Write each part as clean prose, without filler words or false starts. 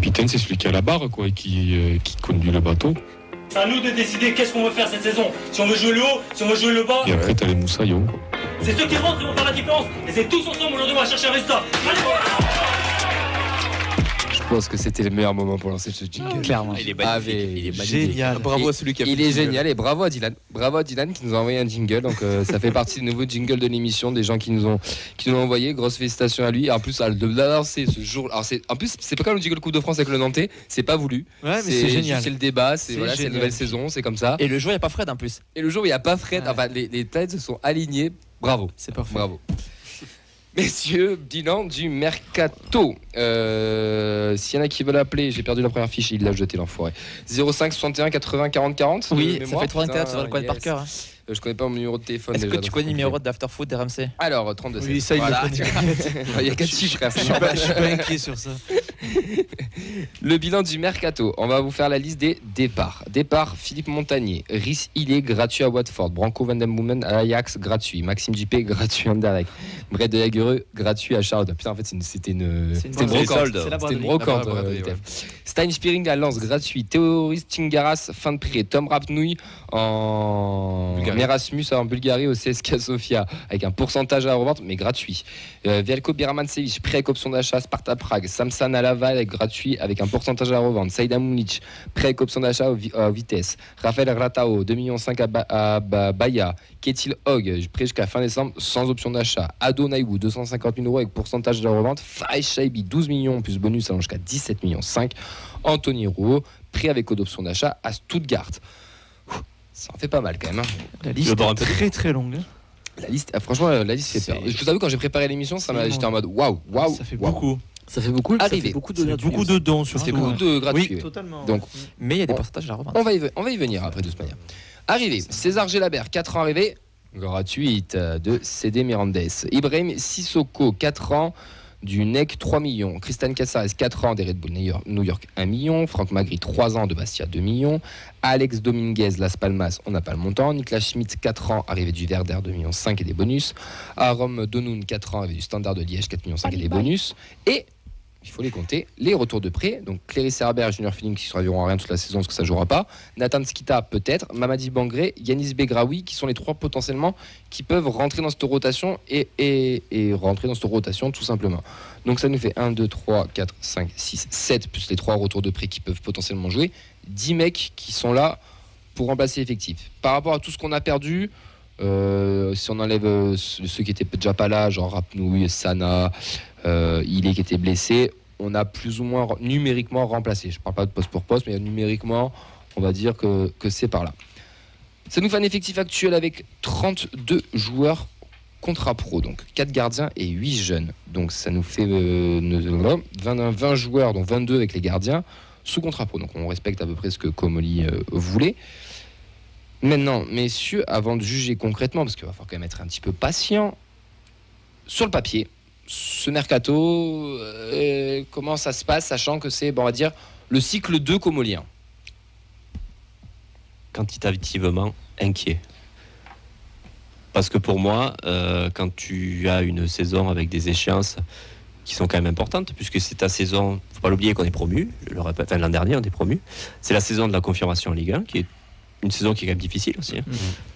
capitaine, c'est celui qui a la barre, quoi, et qui conduit le bateau. C'est à nous de décider qu'est-ce qu'on veut faire cette saison. Si on veut jouer le haut, si on veut jouer le bas. Et après, t'as les moussaillons. C'est ceux qui rentrent qui vont faire la différence. Et c'est tous ensemble aujourd'hui, on va chercher un résultat. Allez, Je pense que c'était le meilleur moment pour lancer ce jingle. Clairement. Il est magnifique. Il est magnifique. Génial. Bravo à celui qui a fait Il le est jingle. génial et bravo à Dylan. Bravo à Dylan qui nous a envoyé un jingle. Donc ça fait partie des nouveaux jingles de l'émission, des gens qui nous l'ont envoyé. Grosse félicitations à lui. Et en plus, de lancer ce jour. Alors en plus, c'est pas comme le jingle Coupe de France avec le Nantais. C'est pas voulu. Ouais, mais c'est génial. C'est le débat. C'est la nouvelle saison. C'est comme ça. Et le jour, il n'y a pas Fred en plus. Et le jour où il n'y a pas Fred, Ouais. enfin les planètes se sont alignées. Bravo. C'est parfait. Bravo. Messieurs, bilan du mercato. S'il y en a qui veulent appeler, j'ai perdu la première fiche, il l'a jeté l'enfoiré. 05 61 80 40 40. Oui, ça fait 34, ça va le connaître par cœur. Je connais pas mon numéro de téléphone. Est-ce que déjà, tu donc connais le c'est numéro d'Afterfoot RMC? Alors, 32. Oui, ça, il Voilà. le connaît. Il y a 4 chiffres, frère. Je suis pas inquiet sur ça. Le bilan du mercato. On va vous faire la liste des départs. Départ Philippe Montagnier, Rhys Hillé gratuit à Watford, Branco Van Den Boomen à l'Ajax gratuit, Maxime Dupé gratuit à Anderlecht, Brett de Jagereux gratuit à Charlotte. Putain, en fait, c'était une brocante. C'est la C'était une braderie. brocante. La braderie, ouais. Stein Spearing à Lens gratuit, Théoris Tingaras fin de prêt, Tom Rapnouille en Bulgarie. Erasmus en Bulgarie au CSKA Sofia avec un pourcentage à la revente mais gratuit. Velko Biraman-Sevic prêt avec option d'achat Sparta Prague, Samsan à Laval gratuit avec un pourcentage à la revente, Saïda Mounic prêt avec option d'achat à Vitesse, Raphaël Ratao 2,5 millions à Bahia, Ketil Hogg prêt jusqu'à fin décembre sans option d'achat, Ado Naïbou 250 000 euros avec pourcentage de la revente, Faïs Shaibi 12 millions plus bonus allant jusqu'à 17 millions 5, Anthony Rouault prêt avec code d'option d'achat à Stuttgart. Ça en fait pas mal quand même. La liste est très très longue. La liste, franchement, la liste fait peur. Je vous avoue, quand j'ai préparé l'émission, j'étais en mode waouh. Ça fait beaucoup. Ça fait beaucoup. Ça fait Arrivé. beaucoup de dons sur C'est beaucoup de gratuits. Oui, totalement. Donc, Mais il y a des pourcentages à la revente. on va y venir après de toute manière. Arrivé. César Gelabert, 4 ans arrivé. Gratuite de CD Mirandes. Ibrahim Sissoko, 4 ans. Du NEC 3 millions, Christian Casares 4 ans des Red Bull New York 1 million, Franck Magri 3 ans de Bastia 2 millions, Alex Dominguez Las Palmas, on n'a pas le montant, Niklas Schmidt 4 ans arrivé du Werder 2 millions 5 et des bonus, Aram Donoun 4 ans arrivé du Standard de Liège 4 millions 5 et des bonus, et il faut les compter, les retours de prêt, donc Cléris Herbert, Junior Feeling qui ne serviront à rien toute la saison parce que ça ne jouera pas, Nathan Skita peut-être, Mamadi Bangré, Yanis Begraoui qui sont les 3 potentiellement qui peuvent rentrer dans cette rotation et rentrer dans cette rotation tout simplement. Donc ça nous fait 1, 2, 3, 4, 5, 6, 7 plus les 3 retours de prêt qui peuvent potentiellement jouer, 10 mecs qui sont là pour remplacer l'effectif. Par rapport à tout ce qu'on a perdu, si on enlève ceux qui étaient déjà pas là, genre Rapnouille, Sana, Ilé qui était blessé, on a plus ou moins numériquement remplacé. Je parle pas de poste pour poste, mais numériquement, on va dire que c'est par là. Ça nous fait un effectif actuel avec 32 joueurs contrat pro, donc 4 gardiens et 8 jeunes. Donc ça nous fait 20 joueurs, dont 22 avec les gardiens, sous contrat pro. Donc on respecte à peu près ce que Comoli voulait. Maintenant, messieurs, avant de juger concrètement, parce qu'il va falloir quand même être un petit peu patient, sur le papier, ce mercato, comment ça se passe, sachant que c'est, on va dire, le cycle 2 comolien. Quantitativement inquiet. Parce que pour moi, quand tu as une saison avec des échéances qui sont quand même importantes, puisque c'est ta saison, faut pas l'oublier qu'on est promu, je le répète, l'an dernier on est promu, c'est la saison de la confirmation en Ligue 1, qui est une saison qui est quand même difficile aussi.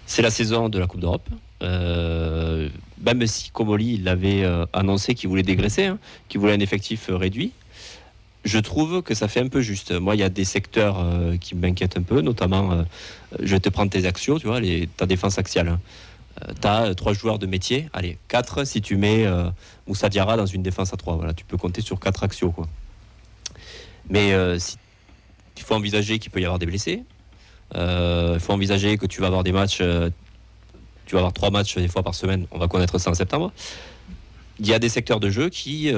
C'est la saison de la Coupe d'Europe. Même si Comoli il avait annoncé qu'il voulait dégraisser, qu'il voulait un effectif réduit, je trouve que ça fait un peu juste. Moi, il y a des secteurs qui m'inquiètent un peu, notamment, je vais te prendre tes axios, tu vois, ta défense axiale. Tu as 3 joueurs de métier, allez, 4 si tu mets Moussa Diarra dans une défense à 3. Voilà, tu peux compter sur 4 axios, quoi. Mais il faut envisager qu'il peut y avoir des blessés. Il faut envisager que tu vas avoir des matchs, tu vas avoir 3 matchs des fois par semaine, on va connaître ça en septembre. Il y a des secteurs de jeu qui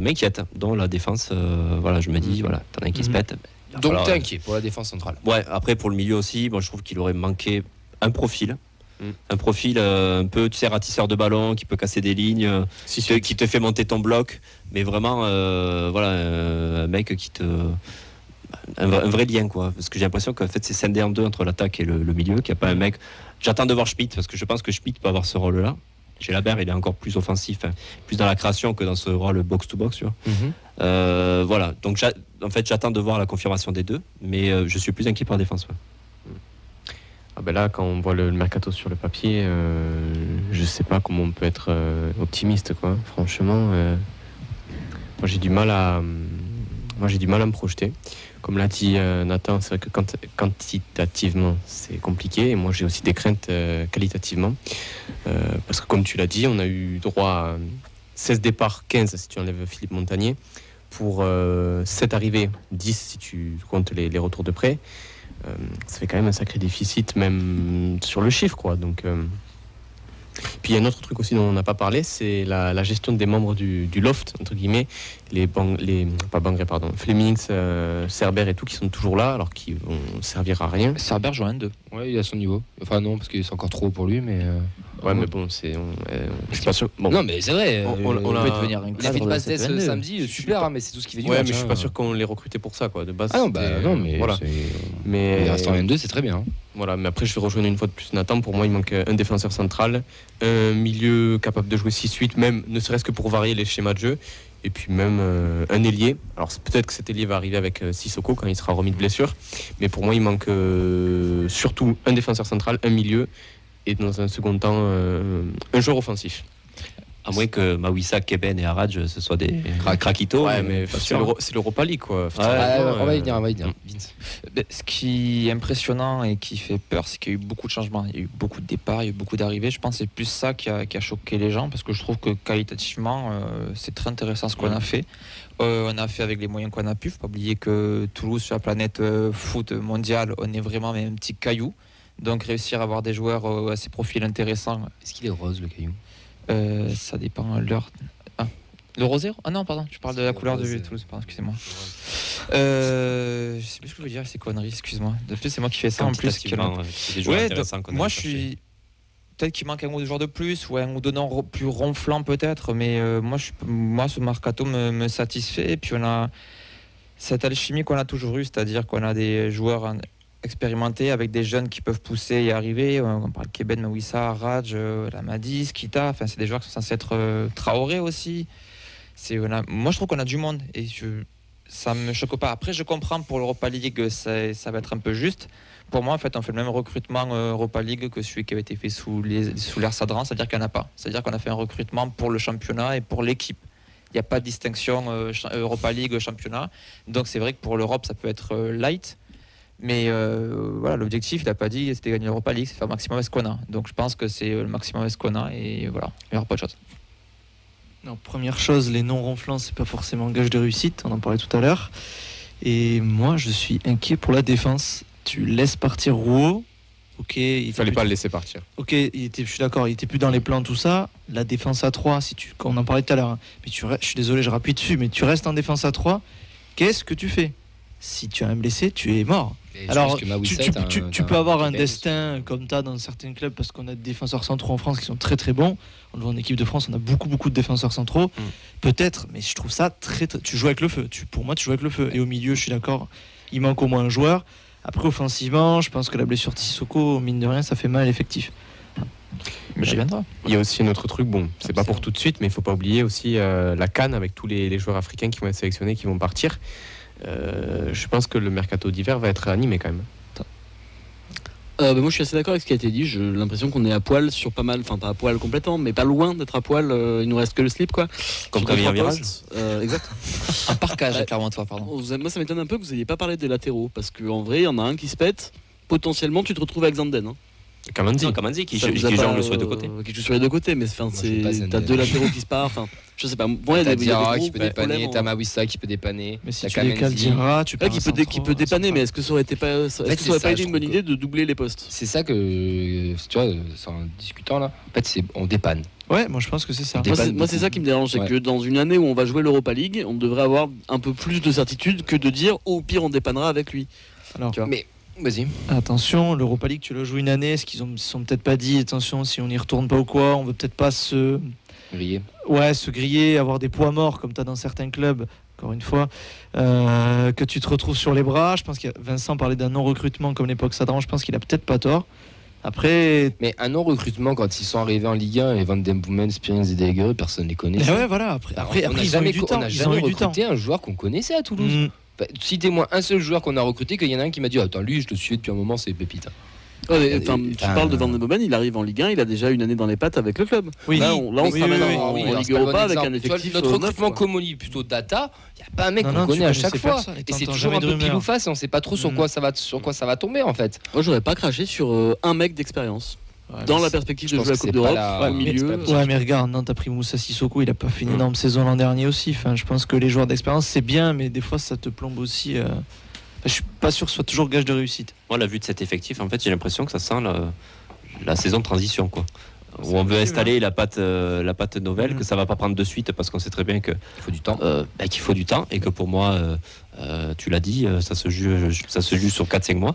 m'inquiètent, dont la défense, voilà, je me dis, voilà, t'en as un qui se pète. Donc t'es inquiet pour la défense centrale. Ouais, après pour le milieu aussi, moi je trouve qu'il aurait manqué un profil. Un profil un peu, tu sais, ratisseur de ballon, qui peut casser des lignes, qui te fait monter ton bloc, mais vraiment, voilà, un mec qui te... Un vrai lien, quoi, parce que j'ai l'impression qu'en fait c'est scindé en deux entre l'attaque et le milieu, qu'il n'y a pas un mec. J'attends de voir Schmidt, parce que je pense que Schmidt peut avoir ce rôle-là. Gelabert, il est encore plus offensif, hein, plus dans la création que dans ce rôle box-to-box. Tu vois. Voilà, donc en fait, j'attends de voir la confirmation des deux, mais je suis plus inquiet par la défense. Ouais. Ah ben là, quand on voit le mercato sur le papier, je sais pas comment on peut être optimiste, quoi. Franchement, moi j'ai du mal à me projeter. Comme l'a dit Nathan, c'est vrai que quantitativement c'est compliqué, et moi j'ai aussi des craintes qualitativement, parce que comme tu l'as dit, on a eu droit à 16 départs, 15 si tu enlèves Philippe Montagnier, pour 7 arrivées, 10 si tu comptes les retours de prêt. Ça fait quand même un sacré déficit, même sur le chiffre, quoi. Donc, puis il y a un autre truc aussi dont on n'a pas parlé, c'est la gestion des membres du loft, entre guillemets, Flemings, Cerber et tout, qui sont toujours là, alors qu'ils vont servir à rien. Cerber joue un 2. Ouais, il est à son niveau. Enfin non, parce que c'est encore trop haut pour lui, mais... Ouais, mais bon, je suis pas sûr. Bon. Non, mais c'est vrai. On peut devenir un il a fait une cadre passe cette test année. samedi, super, hein, mais c'est tout ce qu'il fait du Ouais, match. mais je suis pas sûr qu'on l'ait recruté pour ça, quoi. De base. Ah non, bah non, mais voilà. Mais il reste en N2, c'est très bien. Voilà, mais après je vais rejoindre une fois de plus Nathan. Pour moi, il manque un défenseur central, un milieu capable de jouer 6-8, même ne serait-ce que pour varier les schémas de jeu, et puis même un ailier. Alors peut-être que cet ailier va arriver avec Sissoko quand il sera remis de blessure, mais pour moi, il manque surtout un défenseur central, un milieu, et dans un second temps, un joueur offensif. À moins que Mawissa, Keben et Haraj, ce soient des craquitos. Ouais, mais c'est l'Europa League, quoi. On va y venir, Vince. Ce qui est impressionnant et qui fait peur, c'est qu'il y a eu beaucoup de changements. Il y a eu beaucoup de départs, il y a eu beaucoup d'arrivées. Je pense que c'est plus ça qui a choqué les gens, parce que je trouve que qualitativement, c'est très intéressant ce qu'on a fait. On a fait avec les moyens qu'on a pu. Il ne faut pas oublier que Toulouse, sur la planète foot mondiale, on est vraiment un petit caillou. Donc réussir à avoir des joueurs à ces profils intéressants. Est-ce qu'il est rose, le caillou? Ça dépend l'heure. Le rosé? Ah non, pardon, tu parles de la couleur de Toulouse, pardon, excusez-moi. Je sais plus ce que je veux dire, c'est conneries, excuse-moi. De plus, c'est moi qui fais ça en plus. C'est des joueurs intéressants qu'on a moi, cherché. je suis. Peut-être qu'il manque un ou deux joueurs de plus, ou un ou deux noms plus ronflants peut-être, mais moi, ce mercato me satisfait. Et puis on a cette alchimie qu'on a toujours eue, c'est-à-dire qu'on a des joueurs expérimentés avec des jeunes qui peuvent pousser et arriver. On parle Keben, Mawissa, Raj, Lamadis, Kita. Enfin, c'est des joueurs qui sont censés être Traoré aussi. Moi, je trouve qu'on a du monde et ça me choque pas. Après, je comprends pour l'Europa League, ça va être un peu juste. Pour moi, en fait, on fait le même recrutement Europa League que celui qui avait été fait sous l'ère Sadran, c'est-à-dire qu'il n'y en a pas. C'est-à-dire qu'on a fait un recrutement pour le championnat et pour l'équipe. Il n'y a pas de distinction Europa League, championnat. Donc, c'est vrai que pour l'Europe, ça peut être light. Mais voilà, l'objectif, il n'a pas dit c'était gagner l'Europa League, c'est faire le maximum avec ce qu'on a. Donc je pense que c'est le maximum avec ce qu'on a et voilà, il n'y aura pas de chose. Non, première chose, les non ronflants, c'est pas forcément gage de réussite, on en parlait tout à l'heure. Et moi, je suis inquiet pour la défense. Tu laisses partir Rouault. Ok, il fallait pas le laisser partir. Ok, je suis d'accord, il était plus dans les plans, tout ça. La défense à 3, on en parlait tout à l'heure. Hein. Mais je suis désolé, je rappuie dessus, mais tu restes en défense à 3. Qu'est-ce que tu fais? Si tu as un blessé, tu es mort. Alors, tu peux avoir un destin comme tu as dans certains clubs, parce qu'on a des défenseurs centraux en France qui sont très très bons. On le voit en équipe de France, on a beaucoup de défenseurs centraux. Peut-être, mais je trouve ça très. Tu joues avec le feu. Pour moi, tu joues avec le feu. Et au milieu, je suis d'accord, il manque au moins un joueur. Après, offensivement, je pense que la blessure de Sissoko, mine de rien, ça fait mal à l'effectif. J'y viendrai. Il y a aussi un autre truc, c'est pas pour tout de suite, mais il faut pas oublier aussi la CAN avec tous les joueurs africains qui vont être sélectionnés, qui vont partir. Je pense que le mercato d'hiver va être animé quand même. Moi je suis assez d'accord avec ce qui a été dit. J'ai l'impression qu'on est à poil sur pas mal, enfin pas à poil complètement, mais pas loin d'être à poil. Il nous reste que le slip, quoi. Comme Camille Viral. Exact. Un parcage, clairement, toi, pardon. Moi ça m'étonne un peu que vous n'ayez pas parlé des latéraux, parce qu'en vrai il y en a un qui se pète. Potentiellement tu te retrouves avec Zanden. Hein. Kamanzi qui jongle sur les deux côtés. Qui joue sur les deux côtés, mais t'as deux latéraux qui se partent. Enfin, je sais pas. Moi, t'as Diarra qui peut dépanner, t'as Mawissa qui peut dépanner. Mais si tu décales Diarra, tu peux qui peut dépanner, mais est-ce que ça aurait pas été une bonne idée de doubler les postes? C'est ça que, tu vois, en discutant là, en fait, on dépanne. Ouais, moi je pense que c'est ça. Moi c'est ça qui me dérange, c'est que dans une année où on va jouer l'Europa League, on devrait avoir un peu plus de certitude que de dire au pire on dépannera avec lui. Alors, mais vas-y. Attention, l'Europa League, tu le joues une année. Est-ce qu'ils se sont peut-être pas dit, attention, si on n'y retourne pas ou quoi, on veut peut-être pas se griller, avoir des poids morts comme tu as dans certains clubs, encore une fois, que tu te retrouves sur les bras. Je pense que Vincent parlait d'un non-recrutement comme l'époque Sadran, je pense qu'il a peut-être pas tort. Après, Mais un non-recrutement, quand ils sont arrivés en Ligue 1, et Van Den Boomen, Spearings et Degueux, personne ne les connaissait. ouais, voilà. Après, On n'a ils ont jamais eu du temps. on n'a Ils ont jamais eu du temps. recruté un joueur qu'on connaissait à Toulouse. Mm. Enfin, citez-moi un seul joueur qu'on a recruté, qu'il y en a un qui m'a dit attends, lui, je le suivais depuis un moment, c'est Pépite. Ouais, mais, Enfin, tu parles de Van den Bomen, il arrive en Ligue 1, il a déjà une année dans les pattes avec le club. Oui. Là, on se oui, ramène oui, en oui, alors, Ligue c'est pas le Europa bon avec exemple. un Tu vois, effectif notre neuf, recrutement quoi. Comoli plutôt data, il n'y a pas un mec Non, qu'on non, tu connaît à chaque connaissais fois. personne, et Et c'est t'entends toujours jamais un peu de pile rumeurs. ou face et on ne sait pas trop sur Mm. quoi ça va tomber en fait. Moi, j'aurais pas craché sur un mec d'expérience. Ouais, Dans mais la c'est- perspective je de pense jouer la que Coupe c'est d'Europe, pas au la- milieu. Ouais, mais regarde, Nantes a pris Moussa Sissoko, il a pas fait une énorme saison l'an dernier aussi. Enfin, je pense que les joueurs d'expérience, c'est bien, mais des fois, ça te plombe aussi. Je suis pas sûr que ce soit toujours gage de réussite. Moi, la vue de cet effectif, en fait, j'ai l'impression que ça sent la saison de transition, quoi. Où on veut installer la patte nouvelle, que ça va pas prendre de suite parce qu'on sait très bien que Il faut du temps. qu'il faut du temps et que pour moi, tu l'as dit, ça se joue sur 4-5 mois.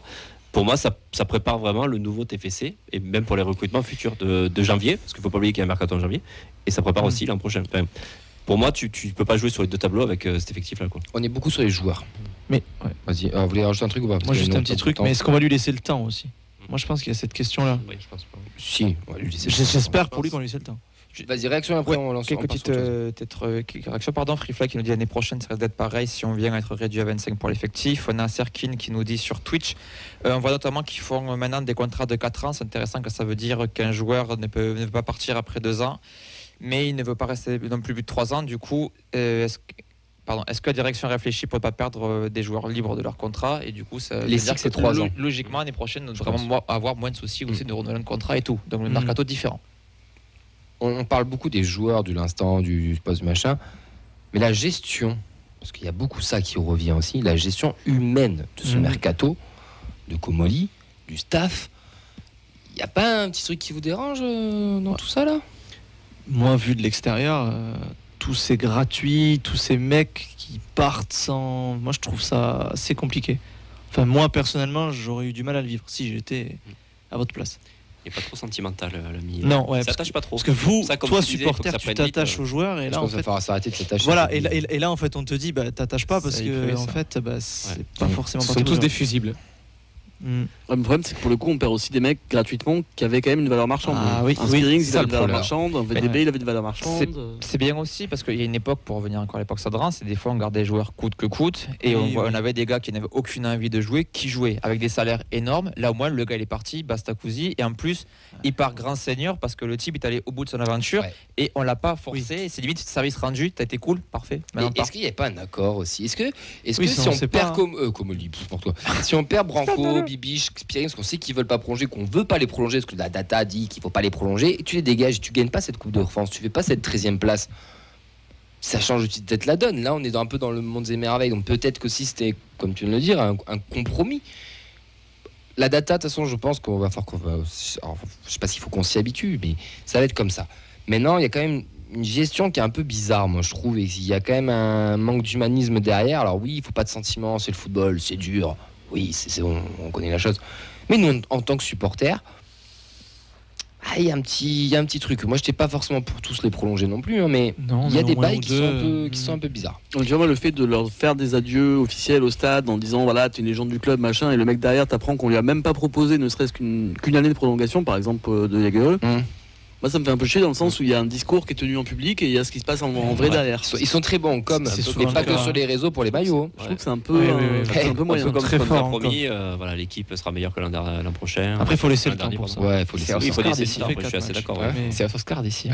Pour moi, ça prépare vraiment le nouveau TFC et même pour les recrutements futurs de janvier, parce qu'il faut pas oublier qu'il y a un mercato en janvier, et ça prépare aussi l'an prochain. Enfin, pour moi, tu peux pas jouer sur les deux tableaux avec cet effectif-là, quoi. On est beaucoup sur les joueurs. Mais ouais. Vas-y, vous voulez rajouter un truc ou pas? Parce Moi, que juste nous, un on petit a truc, pas le mais temps. est-ce qu'on va lui laisser le temps aussi? Moi, je pense qu'il y a cette question-là. Oui, je pense pas. Si, on va lui laisser le temps. J'espère pour lui qu'on lui laisse le temps. Vas-y, réaction après on lance. Quelques petites quelques réactions. Pardon, Freefly qui nous dit l'année prochaine, ça risque d'être pareil si on vient à être réduit à 25 pour l'effectif. On a Serkin qui nous dit sur Twitch. On voit notamment qu'ils font maintenant des contrats de 4 ans. C'est intéressant que ça veut dire qu'un joueur ne veut pas partir après 2 ans, mais il ne veut pas rester non plus de 3 ans. Du coup, est-ce que la direction réfléchit pour ne pas perdre des joueurs libres de leur contrat? Et du coup, ça veut Les dire six, c'est que 3 ans. Logiquement, l'année prochaine, nous Je devons pense. avoir moins de soucis aussi de renouveler le contrat et tout. Donc le mercato différent. On parle beaucoup des joueurs, de l'instant, du poste, du machin, mais la gestion, parce qu'il y a beaucoup ça qui revient aussi, la gestion humaine de ce mercato, de Comoli, du staff, il n'y a pas un petit truc qui vous dérange dans tout ça là? Moi, vu de l'extérieur, tous ces gratuits, tous ces mecs qui partent sans. Moi, je trouve ça assez compliqué. Enfin, moi, personnellement, j'aurais eu du mal à le vivre si j'étais à votre place. Il n'est pas trop sentimental, l'ami. Non, ouais, Il parce s'attache pas trop. Parce que vous, Ça, comme toi, tu disais, faut que supporter, ça tu prenne vite, t'attaches aux joueurs et Je là, en pense qu'il va fait. falloir s'arrêter de s'attacher. Voilà, et là, en fait, on te dit, bah, t'attaches pas parce Ça y que, fait, en ça. fait, bah, c'est Ouais. pas forcément Ce sont parti tous aux des joueurs. fusibles. Mm. Ouais, mais le problème, c'est que pour le coup, on perd aussi des mecs gratuitement qui avaient quand même une valeur marchande. Ah oui, un oui, Spearings, c'est il ça, avait le une valeur problème. marchande. Un VDB, il avait une valeur marchande. C'est bien aussi parce qu'il y a une époque, pour revenir encore à l'époque Sadran, c'est des fois on gardait les joueurs coûte que coûte et Oui, on avait des gars qui n'avaient aucune envie de jouer, qui jouaient avec des salaires énormes. Là au moins le gars il est parti, basta cousi, et en plus il part grand seigneur parce que le type est allé au bout de son aventure Ouais. et on l'a pas forcé. Et c'est limite service rendu, t'as été cool, parfait. Mais Maintenant, est-ce qu'il n'y avait pas un accord aussi? Est-ce que Oui, si ça, on on sait perd pas. Comoli, pour toi, si on perd Branco, Bibiche, Spearings, qu'on sait qu'ils veulent pas prolonger, qu'on veut pas les prolonger, parce que la data dit qu'il faut pas les prolonger, et tu les dégages, tu gagnes pas cette Coupe de France, tu fais pas cette 13e place. Ça change peut-être la donne. Là, on est un peu dans le monde des merveilles, donc peut-être que si c'était, comme tu viens de le dire, un compromis. La data, de toute façon, je pense qu'on va faire alors, je sais pas s'il faut qu'on s'y habitue, mais ça va être comme ça. Maintenant, il y a quand même une gestion qui est un peu bizarre, moi, je trouve, et il y a quand même un manque d'humanisme derrière. Alors oui, il faut pas de sentiments, c'est le football, c'est dur. Oui, on connaît la chose. Mais nous, en tant que supporters, il y a un petit truc. Moi, je n'étais pas forcément pour tous les prolonger non plus, hein, mais Non, il y a mais des au moins bails ou qui deux, sont un peu bizarres. Donc, tu vois, moi, le fait de leur faire des adieux officiels au stade en disant voilà, t'es une légende du club, machin, et le mec derrière t'apprend qu'on lui a même pas proposé ne serait-ce qu'une année de prolongation, par exemple, de Jagerl. Moi, ça me fait un peu chier dans le sens où il y a un discours qui est tenu en public et il y a ce qui se passe en vrai derrière. Ils sont très bons, comme, C'est et souvent pas le que cas. sur les réseaux pour les maillots. Je trouve que c'est un peu, Oui, oui, oui. c'est un peu moyen. Comme très on fort a encore. promis, voilà, l'équipe sera meilleure que l'an prochain. Après, il faut laisser L'an le temps dernier, pour pardon. ça. Ouais, il faut les C'est Oui, il faut Oscar laisser d'ici, le temps, fait après, je suis quatre assez matchs. d'accord. Ouais, ouais. mais- c'est Oscar d'ici.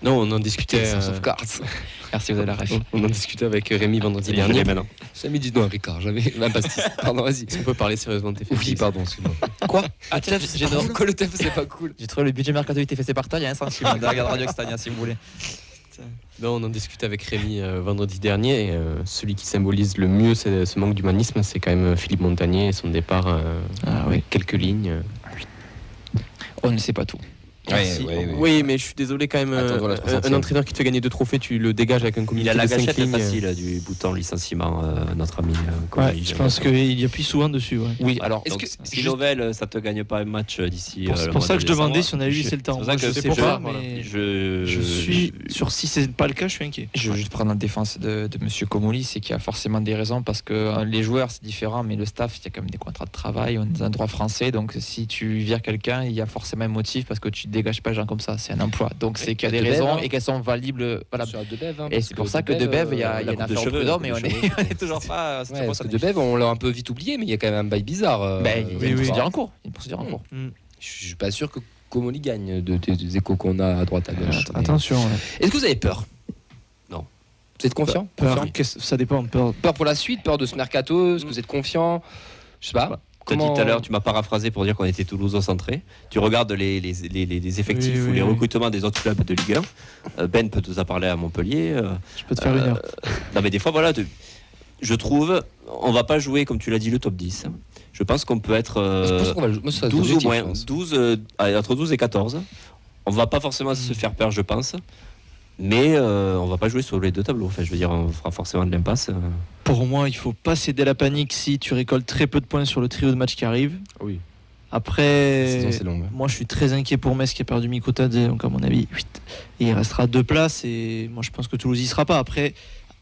Non, on en discutait. Merci, vous avez la ref. On en discutait avec Rémi vendredi Il est gelé dernier. maintenant. Jamais dit non à Ricard, jamais. Un pastis. Pardon, vas-y. Est-ce qu'on peut parler sérieusement de tes Oui, pardon, excuse-moi. Quoi Ah, tiens, que le TEF, c'est pas cool. J'ai trouvé le budget mercato TFC par terre, il y a un centime de la Radio Extania si vous voulez. Non, on en discutait avec Rémi vendredi dernier. Et, celui qui symbolise le mieux ce manque d'humanisme, c'est quand même Philippe Montagnier et son départ Ah oui. avec quelques lignes. On ne sait pas tout. Merci. Oui, mais je suis désolé quand même. Attends, voilà, Un entraîneur qui te fait gagner 2 trophées, tu le dégages avec un Il communiqué a la de 5 gâchette lignes. facile du bouton licenciement, notre ami. Ouais, je pense qu'il y appuie souvent dessus. Ouais. Oui, alors, Est-ce Donc, que- si Lovell, ça te gagne pas un match d'ici. C'est le pour mois ça de que je demandais décembre, si on avait laissé le temps. C'est pour Moi, ça que je sais c'est pas, voilà. mais Je suis sur si c'est pas le cas, je suis inquiet. je veux juste prendre la défense de Monsieur Comoli, c'est qu'il y a forcément des raisons parce que les joueurs c'est différent, mais le staff il y a quand même des contrats de travail, on est dans un droit français, donc si tu vires quelqu'un, il y a forcément un motif parce que tu dégages pas les gens comme ça, c'est un emploi. Donc c'est qu'il y a des Debev, raisons hein. et qu'elles sont valibles. Voilà. Sur Debev, hein, Et parce c'est pour ça que Debev, il y a la une coupe de affaire au cheveux, prud'homme, la mais coupe de cheveux. on est toujours pas. Ouais, parce que Debev, on l'a un peu vite oublié, mais il y a quand même un bail bizarre. Ben, il y a oui, une oui. procédure en cours. Une procédure en cours. Je suis pas sûr que Comoli gagne des échos qu'on a à droite à gauche. mais- Attention. Ouais. Est-ce que vous avez peur? Non. Vous êtes confiant? Peur, Confiant ça dépend. Peur. Peur pour la suite, peur de ce mercato, est-ce que vous êtes confiant? Je sais pas. Tu as dit tout à l'heure, tu m'as paraphrasé pour dire qu'on était Toulouse-centré. Tu regardes les effectifs Oui, ou oui, les oui. recrutements des autres clubs de Ligue 1. Ben peut nous en parler à Montpellier. Je peux te faire une heure. Non, mais des fois, voilà, je trouve, on va pas jouer, comme tu l'as dit, le top 10. Je pense qu'on peut être Je pense qu'on va le jouer. Moi, ça, c'est 12 au l'objectif, moins, je pense. 12, entre 12 et 14. On va pas forcément se faire peur, je pense. Mais on va pas jouer sur les deux tableaux. Enfin, je veux dire, on fera forcément de l'impasse. Pour moi, il faut pas céder à la panique si tu récoltes très peu de points sur le trio de matchs qui arrive. Oui. Après, La saison, c'est long, ouais. moi je suis très inquiet pour Metz qui a perdu Mikotadze, donc à mon avis, et il restera 2 places et moi je pense que Toulouse y sera pas. Après,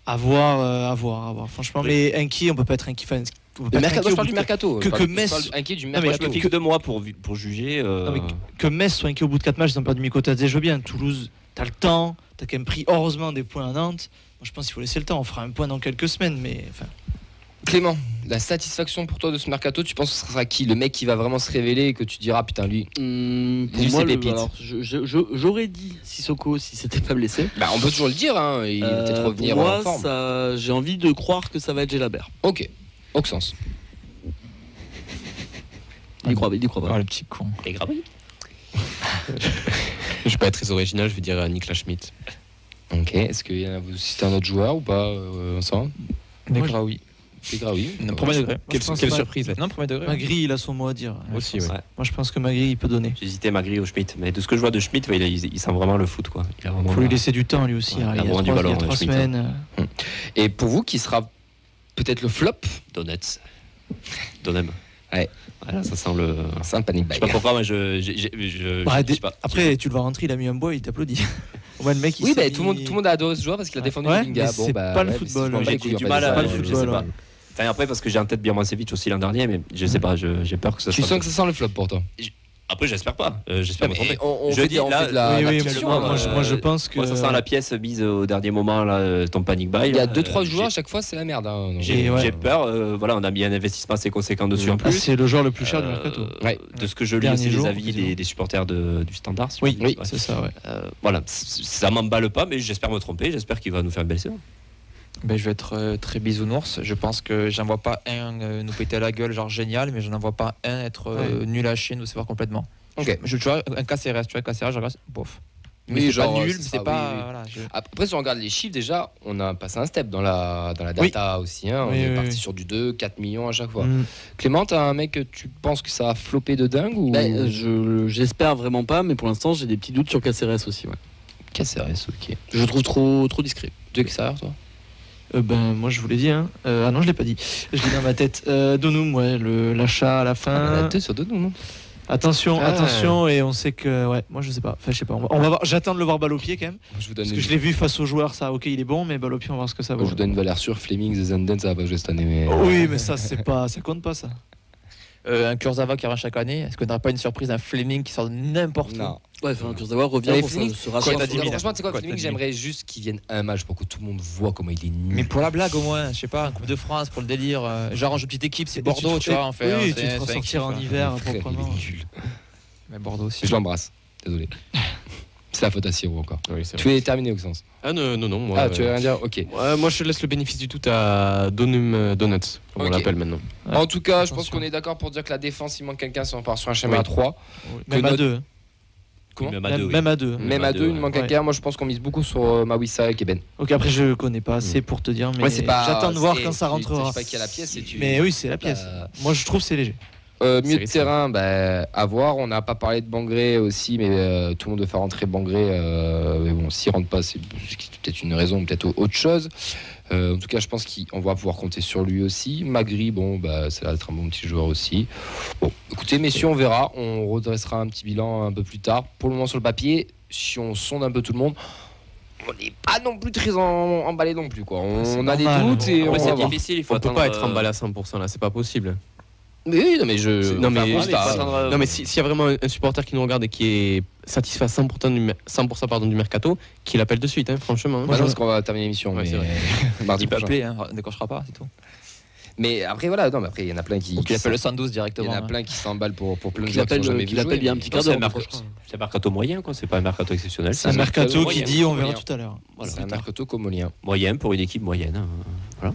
à voir. Franchement, Oui. mais inquiet, on peut pas être inquiet. Enfin, on peut Le pas être mercato, inquiet je au parle bout du de- mercato. que Je parle- Metz- je parle inquiet du mais Moi, mercato. je me fixe 2 mois pour juger. Non, mais que Metz soit inquiet au bout de 4 matchs, ils ont perdu Mikotadze, je veux bien. Toulouse, t'as le temps, t'as quand même pris heureusement des points à Nantes. Moi je pense qu'il faut laisser le temps. On fera un point dans quelques semaines, mais enfin. Clément, la satisfaction pour toi de ce mercato, tu penses que ce sera qui? Le mec qui va vraiment se révéler et que tu diras putain lui. Pour Lui, moi, c'est pépite. alors, j'aurais dit Sissoko si c'était pas blessé. Bah on peut toujours le dire, hein, il va peut-être revenir pour moi, en forme. j'ai envie de croire que ça va être Gelabert. Ok, Auxence. Il y croit pas. Oh, le petit con. Et grave. Je vais pas être très original, je vais dire Niklas Schmidt. Ok, est-ce qu'il y en a vous citez un autre joueur ou pas ensemble? Mais Moi, oui. C'est grave, oui. Non, premier degré. Quelle surprise. Non, premier degré. Magri, il a son mot à dire. Aussi, ouais. Ouais. Moi je pense que Magri, il peut donner. J'hésitais Magri ou Schmidt, mais de ce que je vois de Schmidt, ouais, il sent vraiment le foot, quoi. Il a vraiment Faut lui laisser du temps lui aussi. Ouais, hein. il a Il y a vraiment du 3 ballon, Schmidt, semaines. Et pour vous, qui sera peut-être le flop? Donetsk. Donem. Ouais. Voilà, ça sent le. C'est un panic Je sais bag. pas pourquoi, mais Bah, je sais pas. Après, tu le vois rentrer, il a mis un bois, il t'applaudit. Au moins, le mec, il Oui, s'est bah, mis- tout le monde a adoré ce joueur parce qu'il a défendu Ouais, Linga. mais c'est pas le football, mais J'ai c'est du pas mal les à. pas le Je football, sais pas. ouais. Enfin, après, parce que j'ai en tête Birman-Cevic aussi l'an dernier, mais je sais pas, j'ai peur que ça Tu soit. sens que ça sent le flop pour toi? Après, j'espère pas. J'espère me Mais tromper. on Je fait dis, de- on là, fait de la Oui, la oui, fiction, moi, je pense que. Moi, ça sent la pièce mise au dernier moment, là, ton panic buy. Il y a là, 2-3 j'ai- joueurs à chaque fois, c'est la merde. hein, donc. J'ai ouais. j'ai peur. Voilà, on a mis un investissement assez conséquent dessus en Ah, plus. c'est le joueur le plus cher du mercato. Ouais. De ce que je lis Dernier aussi, jour, les avis quasiment. des supporters du Standard. si Oui, on dit. Ouais. c'est ça, ouais. Voilà, ça m'emballe pas, mais j'espère me tromper. J'espère qu'il va nous faire une belle saison. Ben, je vais être très bisounours. Je pense que j'en vois pas un nous péter la gueule, genre génial, mais je n'en vois pas un être nul à chier, nous sévoir complètement. Ok. Tu vois, un KCRS, je regarde, bof. Mais Oui, c'est genre, pas nul, c'est mais ça, c'est pas. oui, oui. Voilà, Après, si on regarde les chiffres, déjà, on a passé un step dans la data aussi. Hein. On Oui, est oui, parti oui. sur du 2, 4 millions à chaque fois. Mm. Clément, t'as un mec que tu penses que ça a floppé de dingue ou J'espère vraiment pas, mais pour l'instant, j'ai des petits doutes sur KCRS aussi. Ouais. KCRS, ok. Je le trouve trop discret. De extérieur, toi? Ben, moi, je vous l'ai dit. Hein. Ah non, je l'ai pas dit. Je l'ai dans ma tête. Donum, ouais, l'achat à la On a fin. 2 sur 2, non? Attention, Ah. attention, et on sait que. Ouais, moi, je sais pas. Enfin, je sais pas. On va voir. J'attends de le voir balle au pied quand même. Je vous donne Parce que je l'ai vu face aux joueurs, ça, ok, il est bon, mais balle au pied, on va voir ce que ça vaut. je vous donne une valeur sûre. Fleming, Zenden, ça va pas jouer cette année. Mais... Oui, mais ça, c'est pas. Ça compte pas, ça. Un Kurzawa qui revient chaque année, est-ce qu'on n'aura pas une surprise, un Fleming qui sort de n'importe où? Non. Ouais, enfin, Kurzawa revient Mais pour Fleming, se Quoi, rassurer. t'as dit, Quoi, franchement, tu sais quoi, quoi, Fleming, t'as dit j'aimerais juste qu'il vienne un match pour que tout le monde voit comment il est nul. Mais pour la blague au moins, je sais pas, un Coupe de France pour le délire, j'arrange une petite équipe, c'est Et Bordeaux, tu vois, en fait. Oui, hein, tu c'est- te feras c'est un sortir kiff, en hein. hiver, Frère, il proprement. est nul. Mais Bordeaux aussi. Je l'embrasse. Désolé. C'est la faute à Siro encore. Oui, c'est Tu es terminé, Auxence. Ah non, moi. Ah, tu veux rien dire? Ok. Ouais, moi, je laisse le bénéfice du tout à Donum Donuts, comme on Ok. l'appelle maintenant. Ouais. En tout cas, je pense Attention. qu'on est d'accord pour dire que la défense, il manque quelqu'un si on part sur un schéma Oui. à 3. Même notre- à deux. Comment Même à deux, oui. Même à deux. Même à 2, il ouais. manque Ouais. quelqu'un. Moi, je pense qu'on mise beaucoup sur Mawissa et Keben. Ok, après, je connais pas assez pour te dire, mais Ouais, c'est pas- j'attends de voir c'est- quand ça tu- rentrera. Je sais pas qui a la pièce. Et tu... Mais oui, c'est la pièce. Bah, Moi, je trouve que c'est léger. Milieu C'est de risqué. terrain, à voir. On n'a pas parlé de Bangré aussi, mais tout le monde veut faire rentrer Bangré. Mais bon, s'il rentre pas, c'est peut-être une raison, peut-être autre chose. En tout cas, je pense qu'on va pouvoir compter sur lui aussi. Magri, ça va être un bon petit joueur aussi. Bon, écoutez, messieurs, on verra. On redressera un petit bilan un peu plus tard. Pour le moment, sur le papier, si on sonde un peu tout le monde, on n'est pas non plus très emballé non plus, quoi. On a des normal. doutes et on Après, va c'est voir. difficile, il faut On peut attendre. pas être emballé à 100% là, c'est pas possible. Mais oui, non, mais Non, mais- enfin, il bon, faut c'est- attendre, Non mais s'il y a vraiment un supporter qui nous regarde et qui est satisfait à 100% du mercato, qu'il appelle de suite, hein, franchement. hein. Bah non, parce qu'on va terminer l'émission. Ouais, mais c'est vrai. mardi Il peut prochain. appeler, hein, ne décrochera pas, c'est tout. Mais après, voilà, non, mais après, il y en a plein qui. Ou qu'il appelle le 112 Il y directement. en a hein. plein qui s'emballent pour plein de Qu'il joueurs qui appelle, sont jamais qu'il vus appelle jouer, il y a un mais- petit Non, quart c'est un d'heure. c'est un mercato moyen, quoi. C'est pas un mercato exceptionnel. C'est un mercato moyen, qui dit, on verra moyen. tout à l'heure. Voilà. C'est un mercato comolien. Moyen pour une équipe moyenne. Voilà.